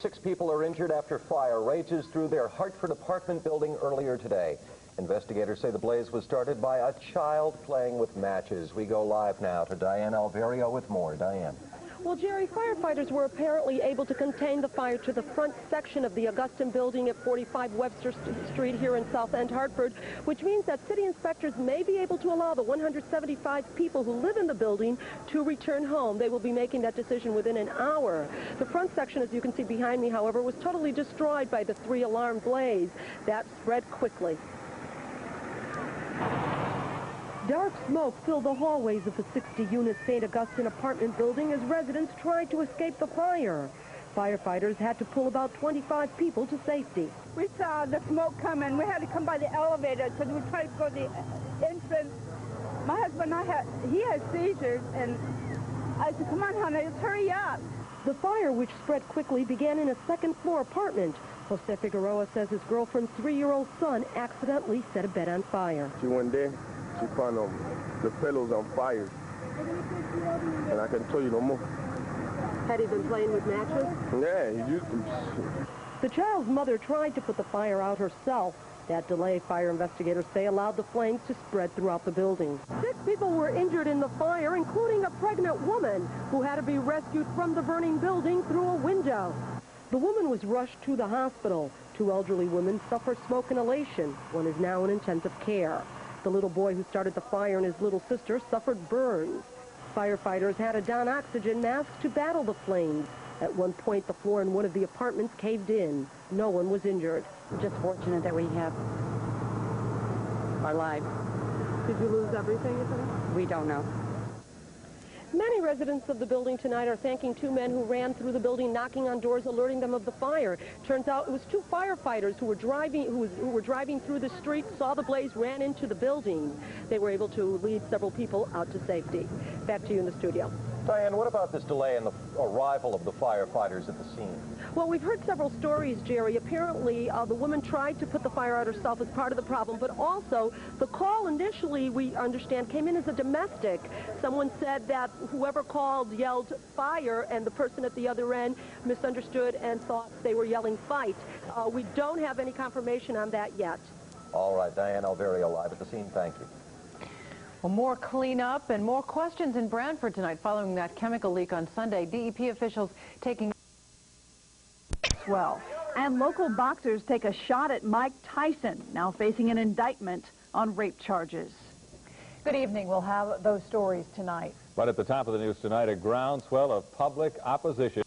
6 people are injured after fire rages through their Hartford apartment building earlier today. Investigators say the blaze was started by a child playing with matches. We go live now to Diane Alverio with more. Diane. Well, Jerry, firefighters were apparently able to contain the fire to the front section of the Augustin building at 45 Webster Street here in South End, Hartford, which means that city inspectors may be able to allow the 175 people who live in the building to return home. They will be making that decision within an hour. The front section, as you can see behind me, however, was totally destroyed by the 3-alarm blaze. That spread quickly. Dark smoke filled the hallways of the 60-unit St. Augustine apartment building as residents tried to escape the fire. Firefighters had to pull about 25 people to safety. We saw the smoke coming. We had to come by the elevator because we were trying to go to the entrance. My husband, he had seizures, and I said, come on, honey, let's hurry up. The fire, which spread quickly, began in a second-floor apartment. Jose Figueroa says his girlfriend's 3-year-old son accidentally set a bed on fire. She went there. She found the pillows on fire, and I can't tell you no more. Had he been playing with matches? Yeah, he used to. The child's mother tried to put the fire out herself. That delay, fire investigators say, allowed the flames to spread throughout the building. 6 people were injured in the fire, including a pregnant woman who had to be rescued from the burning building through a window. The woman was rushed to the hospital. 2 elderly women suffered smoke inhalation. One is now in intensive care. The little boy who started the fire and his little sister suffered burns. Firefighters had to don oxygen masks to battle the flames. At one point, the floor in one of the apartments caved in. No one was injured. We're just fortunate that we have our lives. Did you lose everything, you think? We don't know. Many residents of the building tonight are thanking 2 men who ran through the building, knocking on doors, alerting them of the fire. Turns out it was 2 firefighters who were driving through the street, saw the blaze, ran into the building. They were able to lead several people out to safety. Back to you in the studio. Diane, what about this delay in the arrival of the firefighters at the scene? Well, we've heard several stories, Jerry. Apparently, the woman tried to put the fire out herself as part of the problem, but also the call initially, we understand, came in as a domestic. Someone said that whoever called yelled fire, and the person at the other end misunderstood and thought they were yelling fight. We don't have any confirmation on that yet. All right, Diane Alverio live at the scene. Thank you. Well, more cleanup and more questions in Branford tonight following that chemical leak on Sunday. DEP officials taking well. And local boxers take a shot at Mike Tyson, now facing an indictment on rape charges. Good evening. We'll have those stories tonight. But at the top of the news tonight, a groundswell of public opposition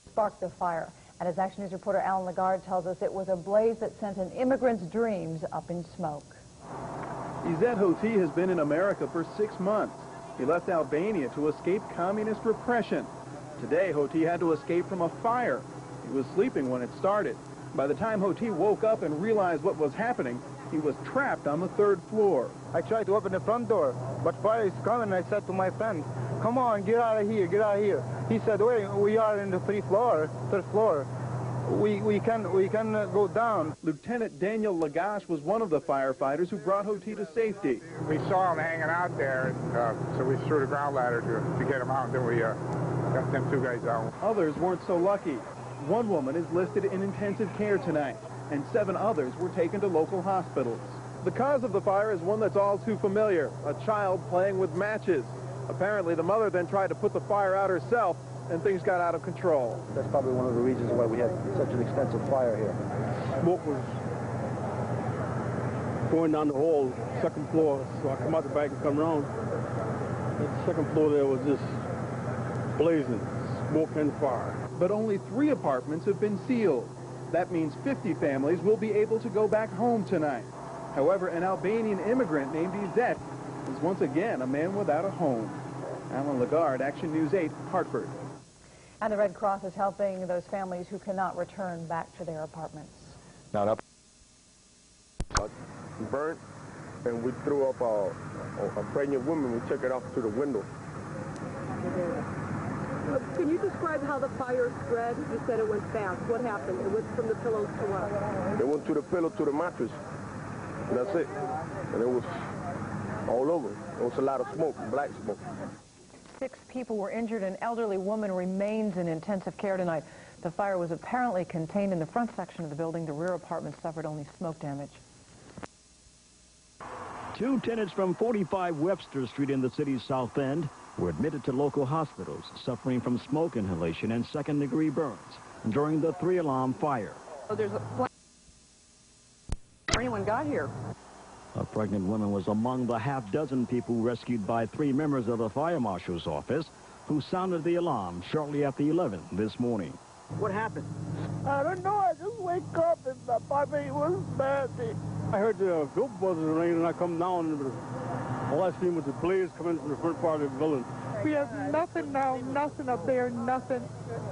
Sparked the fire. And as Action News reporter Alan Lagarde tells us, it was a blaze that sent an immigrant's dreams up in smoke. Izzet Hoti has been in America for 6 months. He left Albania to escape communist repression. Today, Hoti had to escape from a fire. He was sleeping when it started. By the time Hoti woke up and realized what was happening, he was trapped on the 3rd floor. I tried to open the front door, but fire is coming. I said to my friend, come on, get out of here, get out of here. He said, wait, we are in the 3rd floor. We can go down. Lieutenant Daniel Lagash was one of the firefighters who brought Hoti to safety. We saw him hanging out there, so we threw the ground ladder to get him out, and then we got them 2 guys out. Others weren't so lucky. 1 woman is listed in intensive care tonight, and 7 others were taken to local hospitals. The cause of the fire is one that's all too familiar, a child playing with matches. Apparently, the mother then tried to put the fire out herself, and things got out of control. That's probably one of the reasons why we had such an extensive fire here. Smoke was going down the hall, 2nd floor, so I come out the back and come around. At the 2nd floor there was just blazing, smoke and fire. But only 3 apartments have been sealed. That means 50 families will be able to go back home tonight. However, an Albanian immigrant named Izzet is once again a man without a home. Alan Lagarde, Action News 8, Hartford. And the Red Cross is helping those families who cannot return back to their apartments. not up. Burnt, and we threw up a pregnant woman. We took it off to the window. Can you describe how the fire spread? You said it went fast. What happened? It went from the pillows to what? It went to the pillow to the mattress. That's it. And it was all over. It was a lot of smoke, black smoke. 6 people were injured. An elderly woman remains in intensive care tonight. The fire was apparently contained in the front section of the building. The rear apartment suffered only smoke damage. 2 tenants from 45 Webster Street in the city's South End were admitted to local hospitals suffering from smoke inhalation and second-degree burns during the 3-alarm fire. So there's a anyone got here. A pregnant woman was among the half-dozen people rescued by 3 members of the fire marshal's office who sounded the alarm shortly after 11 this morning. What happened? I don't know. I just wake up and the apartment was burning. I heard the go buzzers ringing and I come down and all I seen was the blaze coming from the front part of the building. We have nothing now, nothing up there, nothing.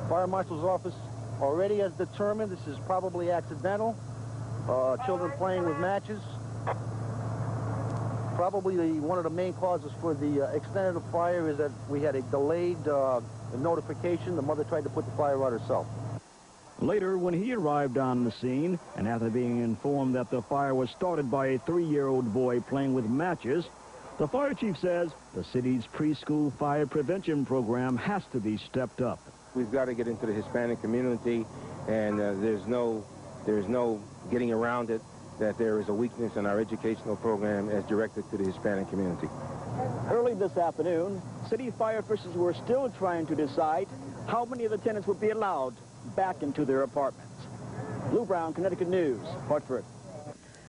Fire marshal's office already has determined this is probably accidental. Children playing with matches. Probably one of the main causes for the extent of the fire is that we had a delayed notification. The mother tried to put the fire out herself. Later, when he arrived on the scene, and after being informed that the fire was started by a 3-year-old boy playing with matches, the fire chief says the city's preschool fire prevention program has to be stepped up. We've got to get into the Hispanic community, and there's no getting around it, that there is a weakness in our educational program as directed to the Hispanic community. Early this afternoon, city fire officials were still trying to decide how many of the tenants would be allowed back into their apartments. Lou Brown, Connecticut News, Hartford.